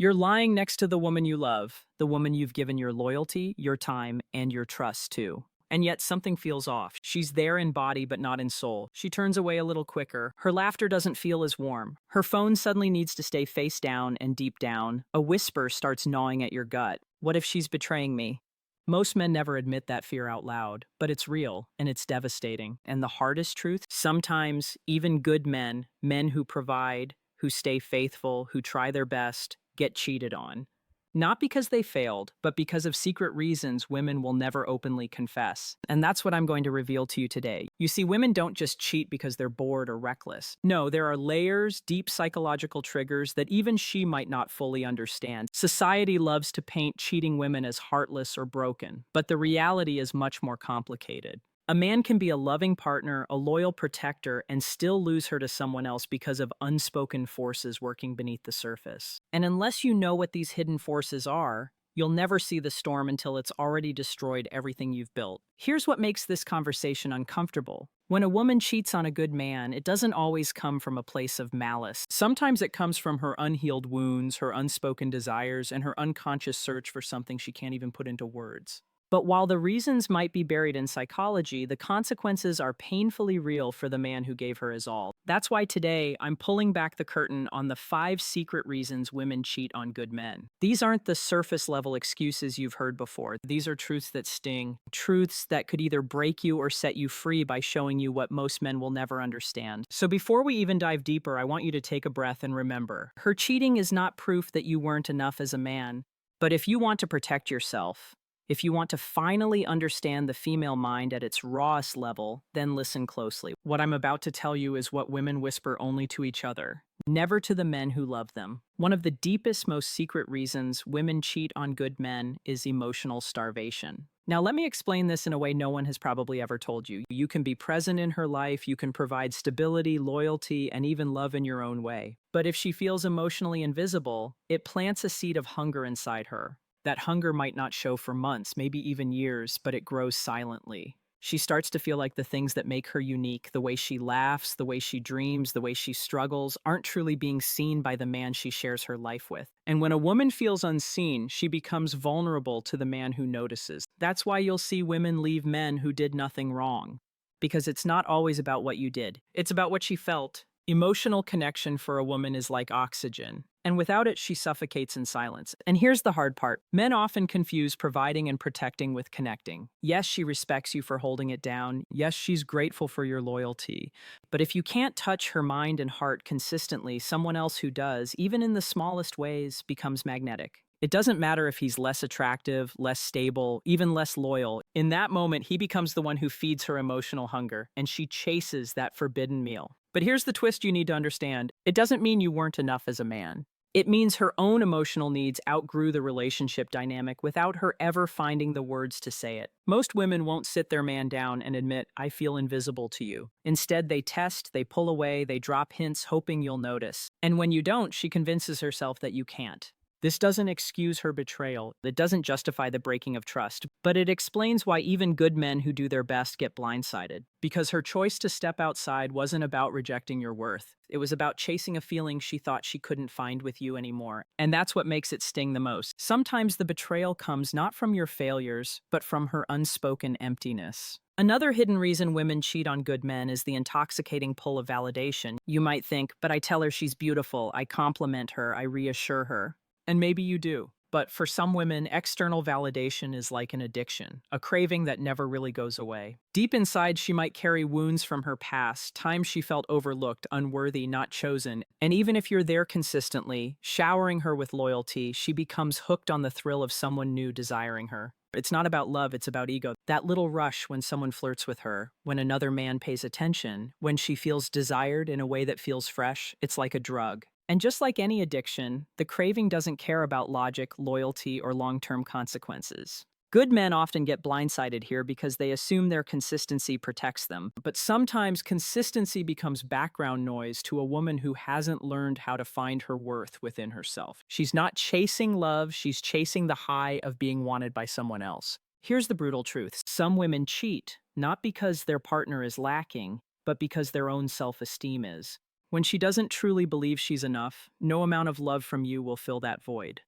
You're lying next to the woman you love, the woman you've given your loyalty, your time, and your trust to. And yet something feels off. She's there in body but not in soul. She turns away a little quicker. Her laughter doesn't feel as warm. Her phone suddenly needs to stay face down and deep down. A whisper starts gnawing at your gut. What if she's betraying me? Most men never admit that fear out loud, but it's real and it's devastating. And the hardest truth, sometimes even good men, men who provide, who stay faithful, who try their best, get cheated on. Not because they failed, but because of secret reasons women will never openly confess. And that's what I'm going to reveal to you today. You see, women don't just cheat because they're bored or reckless. No, there are layers, deep psychological triggers that even she might not fully understand. Society loves to paint cheating women as heartless or broken, but the reality is much more complicated. A man can be a loving partner, a loyal protector, and still lose her to someone else because of unspoken forces working beneath the surface. And unless you know what these hidden forces are, you'll never see the storm until it's already destroyed everything you've built. Here's what makes this conversation uncomfortable. When a woman cheats on a good man, it doesn't always come from a place of malice. Sometimes it comes from her unhealed wounds, her unspoken desires, and her unconscious search for something she can't even put into words. But while the reasons might be buried in psychology, the consequences are painfully real for the man who gave her his all. That's why today I'm pulling back the curtain on the 5 secret reasons women cheat on good men. These aren't the surface level excuses you've heard before. These are truths that sting, truths that could either break you or set you free by showing you what most men will never understand. So before we even dive deeper, I want you to take a breath and remember, her cheating is not proof that you weren't enough as a man. But if you want to protect yourself, if you want to finally understand the female mind at its rawest level, then listen closely. What I'm about to tell you is what women whisper only to each other, never to the men who love them. One of the deepest, most secret reasons women cheat on good men is emotional starvation. Now, let me explain this in a way no one has probably ever told you. You can be present in her life, you can provide stability, loyalty, and even love in your own way. But if she feels emotionally invisible, it plants a seed of hunger inside her. That hunger might not show for months, maybe even years, but it grows silently. She starts to feel like the things that make her unique, the way she laughs, the way she dreams, the way she struggles, aren't truly being seen by the man she shares her life with. And when a woman feels unseen, she becomes vulnerable to the man who notices. That's why you'll see women leave men who did nothing wrong. Because it's not always about what you did, it's about what she felt. Emotional connection for a woman is like oxygen, and without it, she suffocates in silence. And here's the hard part. Men often confuse providing and protecting with connecting. Yes, she respects you for holding it down. Yes, she's grateful for your loyalty. But if you can't touch her mind and heart consistently, someone else who does, even in the smallest ways, becomes magnetic. It doesn't matter if he's less attractive, less stable, even less loyal. In that moment, he becomes the one who feeds her emotional hunger, and she chases that forbidden meal. But here's the twist you need to understand. It doesn't mean you weren't enough as a man. It means her own emotional needs outgrew the relationship dynamic without her ever finding the words to say it. Most women won't sit their man down and admit, I feel invisible to you. Instead, they test, they pull away, they drop hints hoping you'll notice. And when you don't, she convinces herself that you can't. This doesn't excuse her betrayal. It doesn't justify the breaking of trust, but it explains why even good men who do their best get blindsided. Because her choice to step outside wasn't about rejecting your worth. It was about chasing a feeling she thought she couldn't find with you anymore. And that's what makes it sting the most. Sometimes the betrayal comes not from your failures, but from her unspoken emptiness. Another hidden reason women cheat on good men is the intoxicating pull of validation. You might think, but I tell her she's beautiful, I compliment her, I reassure her. And maybe you do. But for some women, external validation is like an addiction, a craving that never really goes away. Deep inside, she might carry wounds from her past, times she felt overlooked, unworthy, not chosen. And even if you're there consistently, showering her with loyalty, she becomes hooked on the thrill of someone new desiring her. It's not about love, it's about ego. That little rush when someone flirts with her, when another man pays attention, when she feels desired in a way that feels fresh, it's like a drug. And just like any addiction, the craving doesn't care about logic, loyalty, or long-term consequences. Good men often get blindsided here because they assume their consistency protects them. But sometimes consistency becomes background noise to a woman who hasn't learned how to find her worth within herself. She's not chasing love, she's chasing the high of being wanted by someone else. Here's the brutal truth. Some women cheat, not because their partner is lacking, but because their own self-esteem is. When she doesn't truly believe she's enough, no amount of love from you will fill that void.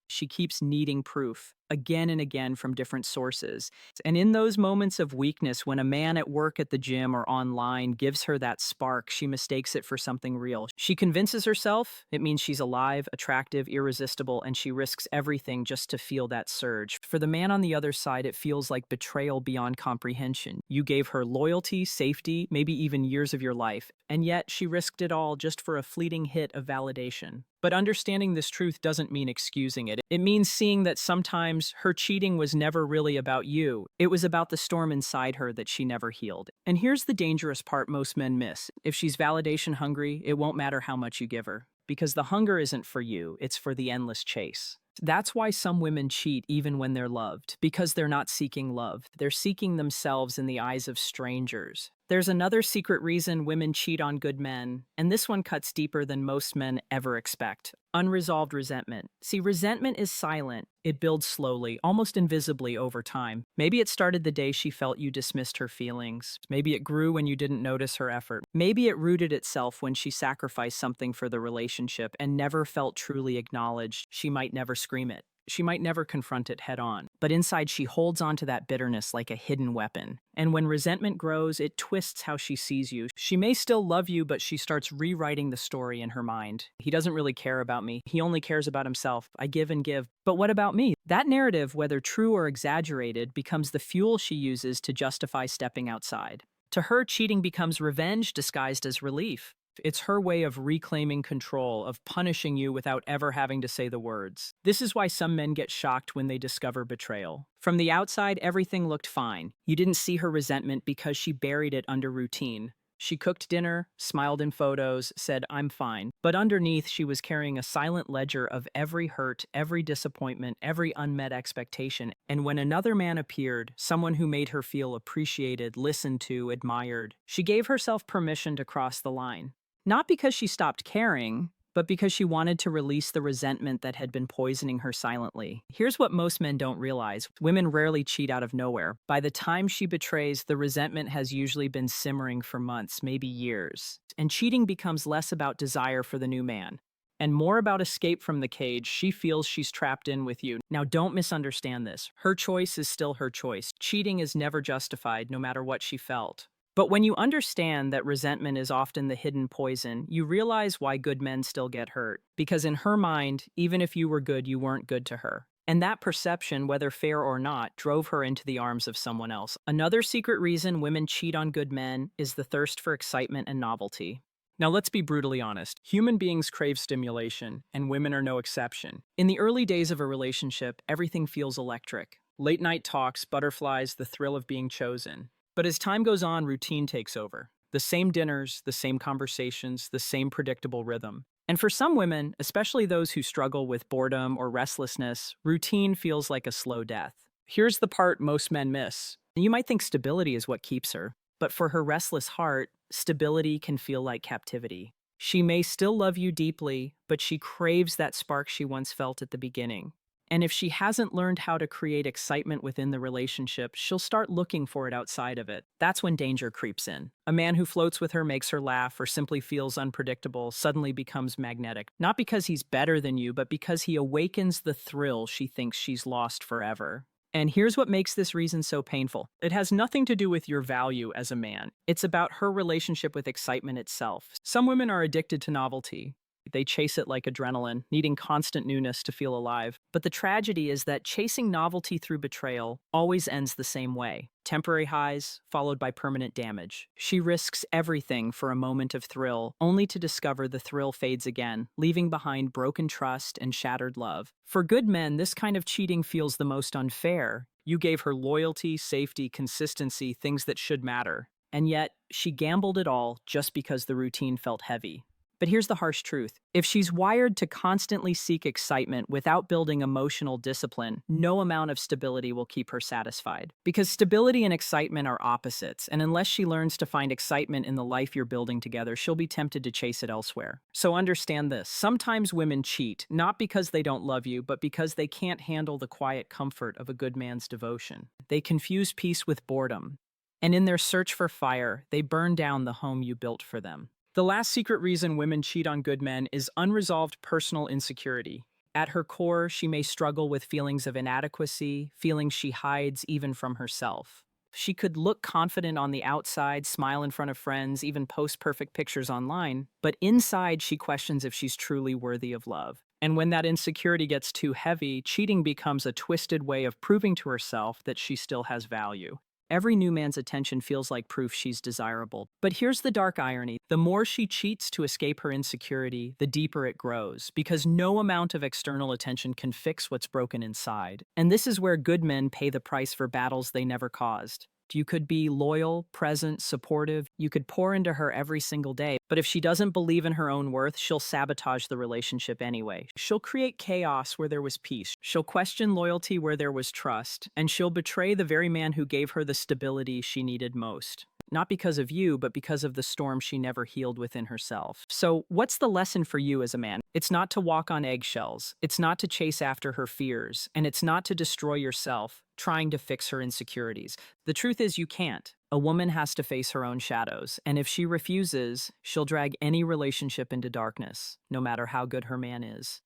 She keeps needing proof again and again from different sources. And in those moments of weakness, when a man at work, at the gym, or online gives her that spark, she mistakes it for something real. She convinces herself it means she's alive, attractive, irresistible, and she risks everything just to feel that surge. For the man on the other side, it feels like betrayal beyond comprehension. You gave her loyalty, safety, maybe even years of your life, and yet she risked it all just for a fleeting hit of validation. But understanding this truth doesn't mean excusing it. It means seeing that sometimes her cheating was never really about you. It was about the storm inside her that she never healed. And here's the dangerous part most men miss. If she's validation hungry, it won't matter how much you give her. Because the hunger isn't for you, it's for the endless chase. That's why some women cheat even when they're loved, because they're not seeking love. They're seeking themselves in the eyes of strangers. There's another secret reason women cheat on good men, and this one cuts deeper than most men ever expect. Unresolved resentment. See, resentment is silent. It builds slowly, almost invisibly over time. Maybe it started the day she felt you dismissed her feelings. Maybe it grew when you didn't notice her effort. Maybe it rooted itself when she sacrificed something for the relationship and never felt truly acknowledged. She might never scream it. She might never confront it head on, but inside she holds on to that bitterness like a hidden weapon. And when resentment grows, it twists how she sees you. She may still love you, but she starts rewriting the story in her mind. He doesn't really care about me. He only cares about himself. I give and give. But what about me? That narrative, whether true or exaggerated, becomes the fuel she uses to justify stepping outside. To her, cheating becomes revenge disguised as relief. It's her way of reclaiming control, of punishing you without ever having to say the words. This is why some men get shocked when they discover betrayal. From the outside, everything looked fine. You didn't see her resentment because she buried it under routine. She cooked dinner, smiled in photos, said, "I'm fine." But underneath, she was carrying a silent ledger of every hurt, every disappointment, every unmet expectation. And when another man appeared, someone who made her feel appreciated, listened to, admired, she gave herself permission to cross the line. Not because she stopped caring, but because she wanted to release the resentment that had been poisoning her silently. Here's what most men don't realize. Women rarely cheat out of nowhere. By the time she betrays, the resentment has usually been simmering for months, maybe years. And cheating becomes less about desire for the new man and more about escape from the cage she feels she's trapped in with you. Now, don't misunderstand this. Her choice is still her choice. Cheating is never justified, no matter what she felt. But when you understand that resentment is often the hidden poison, you realize why good men still get hurt. Because in her mind, even if you were good, you weren't good to her. And that perception, whether fair or not, drove her into the arms of someone else. Another secret reason women cheat on good men is the thirst for excitement and novelty. Now, let's be brutally honest. Human beings crave stimulation, and women are no exception. In the early days of a relationship, everything feels electric. Late night talks, butterflies, the thrill of being chosen. But as time goes on, routine takes over. The same dinners, the same conversations, the same predictable rhythm. And for some women, especially those who struggle with boredom or restlessness, routine feels like a slow death. Here's the part most men miss. You might think stability is what keeps her, but for her restless heart, stability can feel like captivity. She may still love you deeply, but she craves that spark she once felt at the beginning. And if she hasn't learned how to create excitement within the relationship, she'll start looking for it outside of it. That's when danger creeps in. A man who floats with her, makes her laugh, or simply feels unpredictable suddenly becomes magnetic. Not because he's better than you, but because he awakens the thrill she thinks she's lost forever. And here's what makes this reason so painful. It has nothing to do with your value as a man. It's about her relationship with excitement itself. Some women are addicted to novelty. They chase it like adrenaline, needing constant newness to feel alive. But the tragedy is that chasing novelty through betrayal always ends the same way. Temporary highs, followed by permanent damage. She risks everything for a moment of thrill, only to discover the thrill fades again, leaving behind broken trust and shattered love. For good men, this kind of cheating feels the most unfair. You gave her loyalty, safety, consistency, things that should matter. And yet, she gambled it all just because the routine felt heavy. But here's the harsh truth. If she's wired to constantly seek excitement without building emotional discipline, no amount of stability will keep her satisfied. Because stability and excitement are opposites, and unless she learns to find excitement in the life you're building together, she'll be tempted to chase it elsewhere. So understand this. Sometimes women cheat, not because they don't love you, but because they can't handle the quiet comfort of a good man's devotion. They confuse peace with boredom. And in their search for fire, they burn down the home you built for them. The last secret reason women cheat on good men is unresolved personal insecurity. At her core, she may struggle with feelings of inadequacy, feelings she hides even from herself. She could look confident on the outside, smile in front of friends, even post perfect pictures online, but inside she questions if she's truly worthy of love. And when that insecurity gets too heavy, cheating becomes a twisted way of proving to herself that she still has value. Every new man's attention feels like proof she's desirable. But here's the dark irony. The more she cheats to escape her insecurity, the deeper it grows, because no amount of external attention can fix what's broken inside. And this is where good men pay the price for battles they never caused. You could be loyal, present, supportive. You could pour into her every single day. But if she doesn't believe in her own worth, she'll sabotage the relationship anyway. She'll create chaos where there was peace. She'll question loyalty where there was trust. And she'll betray the very man who gave her the stability she needed most. Not because of you, but because of the storm she never healed within herself. So, what's the lesson for you as a man? It's not to walk on eggshells. It's not to chase after her fears. And it's not to destroy yourself, trying to fix her insecurities. The truth is, you can't. A woman has to face her own shadows. And if she refuses, she'll drag any relationship into darkness, no matter how good her man is.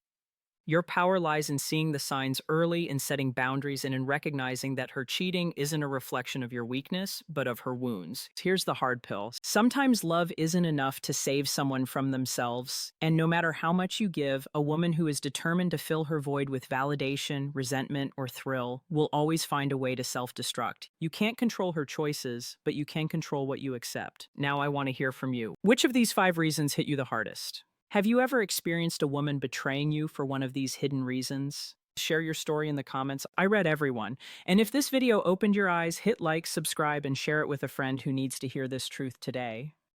Your power lies in seeing the signs early, in setting boundaries, and in recognizing that her cheating isn't a reflection of your weakness, but of her wounds. Here's the hard pill. Sometimes love isn't enough to save someone from themselves, and no matter how much you give, a woman who is determined to fill her void with validation, resentment, or thrill will always find a way to self-destruct. You can't control her choices, but you can control what you accept. Now I want to hear from you. Which of these 5 reasons hit you the hardest? Have you ever experienced a woman betraying you for one of these hidden reasons? Share your story in the comments. I read everyone. And if this video opened your eyes, hit like, subscribe, and share it with a friend who needs to hear this truth today.